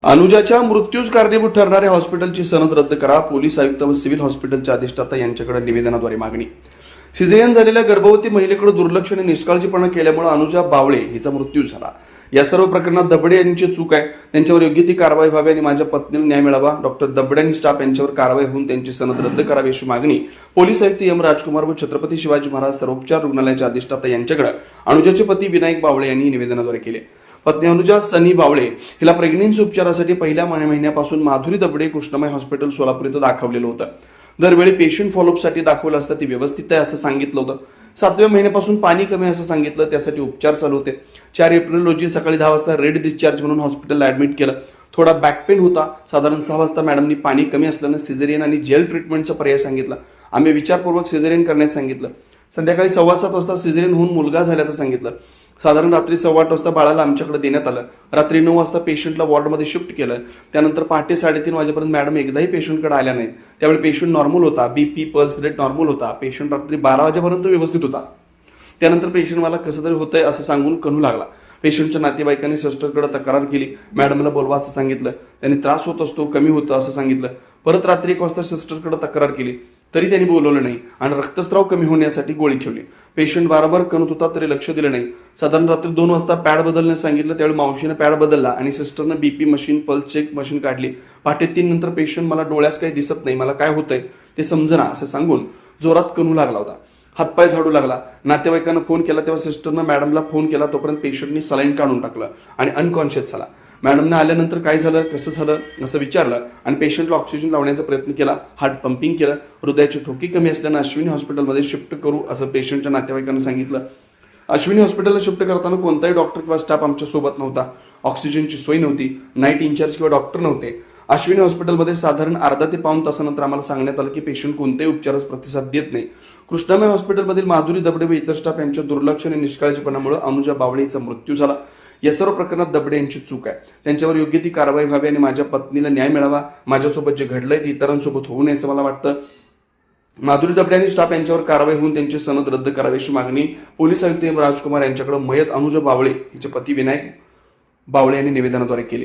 अनुजाच्या मृत्यूस कारणीभूत ठरणाऱ्या हॉस्पिटलची सनद रद्द करा. पोलीस आयुक्त व सिव्हिल हॉस्पिटलचे अधिष्ठाता यांच्याकडे निवेदनाद्वारे मागणी. सिझेरियन झालेल्या गर्भवती महिलेकडे दुर्लक्ष आणि निष्काळजीपणा केल्यामुळे अनुजा बावळे हिचा मृत्यू झाला. या सर्व प्रकरणात दबडे यांची चूक आहे. त्यांच्यावर योग्य ती कारवाई व्हावी आणि माझ्या पत्नीला न्याय मिळावा. डॉक्टर दबडे आणि स्टाफ यांच्यावर कारवाई होऊन त्यांची सनद रद्द करावी अशी मागणी पोलीस आयुक्त एम राजकुमार व छत्रपती शिवाजी महाराज सर्वोपचार रुग्णालयाचे अधिष्ठाता यांच्याकडे अनुजाचे पती विनायक बावळे यांनी निवेदनाद्वारे केले. पत्नी अनुजा सनी बावळे हिला प्रेग्नेन्सी उपचारासाठी पहिल्या महिन्यापासून माधुरी दबडे कृष्णमय हॉस्पिटल सोलापूर इथं दाखवलेलं होतं. दरवेळी पेशंट फॉलोअपसाठी दाखवलं असतं ती व्यवस्थित आहे असं सांगितलं होतं. 7व्या महिन्यापासून पाणी कमी असं सांगितलं, त्यासाठी उपचार चालू होते. 4 एप्रिल रोजी सकाळी 10 वाजता रेड डिस्चार्ज म्हणून हॉस्पिटलला ऍडमिट केलं. थोडा बॅक पेन होता. साधारण 6 वाजता मॅडमनी पाणी कमी असल्यानं सिझेरियन आणि जेल ट्रीटमेंटचा पर्याय सांगितला. आम्ही विचारपूर्वक सिझेरियन करण्यास सांगितलं. संध्याकाळी 7:15 वाजता सिझेरियन होऊन मुलगा झाल्याचं सांगितलं. साधारण रात्री 8:15 वाजता बाळाला आमच्याकडे देण्यात आलं. रात्री 9 वाजता पेशंटला वॉर्डमध्ये शिफ्ट केलं. त्यानंतर पहाटे 3:30 वाजेपर्यंत मॅडम एकदाही पेशंटकडे आल्या नाहीत. त्यावेळी पेशंट नॉर्मल होता. बीपी पल्स रेट नॉर्मल होता. पेशंट रात्री 12 वाजेपर्यंत व्यवस्थित होता. त्यानंतर पेशंट मला कसं तरी होतंय असं सांगून कणू लागला. पेशंटच्या नातेवाईकांनी सिस्टरकडे तक्रार केली. मॅडमला बोलवा असं सांगितलं. त्यांनी त्रास होत असतो, कमी होतं असं सांगितलं. परत रात्री 1 वाजता सिस्टरकडे तक्रार केली तरी त्यांनी बोलवलं नाही आणि रक्तस्राव कमी होण्यासाठी गोळी ठेवली. पेशंट बारंबार कणत होता तरी लक्ष दिलं नाही. साधारण रात्री 2 वाजता पॅड बदलण्यास सांगितलं. त्यावेळी मावशीनं पॅड बदलला आणि सिस्टरनं BP machine pulse check machine काढली. पहाटे 3 नंतर पेशंट मला डोळ्यास काही दिसत नाही, मला काय होतंय ते समजना असं सांगून जोरात कणू लागला होता. हातपाय झाडू लागला. नातेवाईकांना फोन केला तेव्हा सिस्टरनं मॅडमला फोन केला. तोपर्यंत पेशंटनी सलाईन काढून टाकलं आणि अनकॉन्शियस झाला. मॅडमने आल्यानंतर काय झालं, कसं झालं असं विचारलं आणि पेशंटला ऑक्सिजन लावण्याचा प्रयत्न केला. हार्ट पंपिंग केलं. हृदयाची ठोकी कमी असल्यानं अश्विनी हॉस्पिटलमध्ये शिफ्ट करू असं पेशंटच्या नातेवाईकांना सांगितलं. अश्विनी हॉस्पिटलला शिफ्ट करताना कोणताही डॉक्टर किंवा स्टाफ आमच्या सोबत नव्हता. ऑक्सिजनची सोय नव्हती. नाईट इन्चार्ज किंवा डॉक्टर नव्हते. अश्विनी हॉस्पिटलमध्ये साधारण अर्धा ते पाऊण तासानंतर आम्हाला सांगण्यात आलं की पेशंट कोणत्याही उपचारास प्रतिसाद देत नाही. कृष्णमय हॉस्पिटलमधील माधुरी दबडे व इतर स्टाफ यांच्या दुर्लक्ष आणि निष्काळजीपणामुळे अनुजा बावळे हिचा मृत्यू झाला. या सर्व प्रकरणात दबडे यांची चूक आहे. त्यांच्यावर योग्य ती कारवाई व्हावी आणि माझ्या पत्नीला न्याय मिळावा. माझ्यासोबत जे घडलंय ते इतरांसोबत होऊ नये असं मला वाटतं. माधुरी दबडे आणि स्टाफ यांच्यावर कारवाई होऊन त्यांची सनद रद्द करावी अशी मागणी पोलीस आयुक्त एम राजकुमार यांच्याकडे मयत अनुजा बावळे हिचे पती विनायक बावळे यांनी निवेदनाद्वारे केली.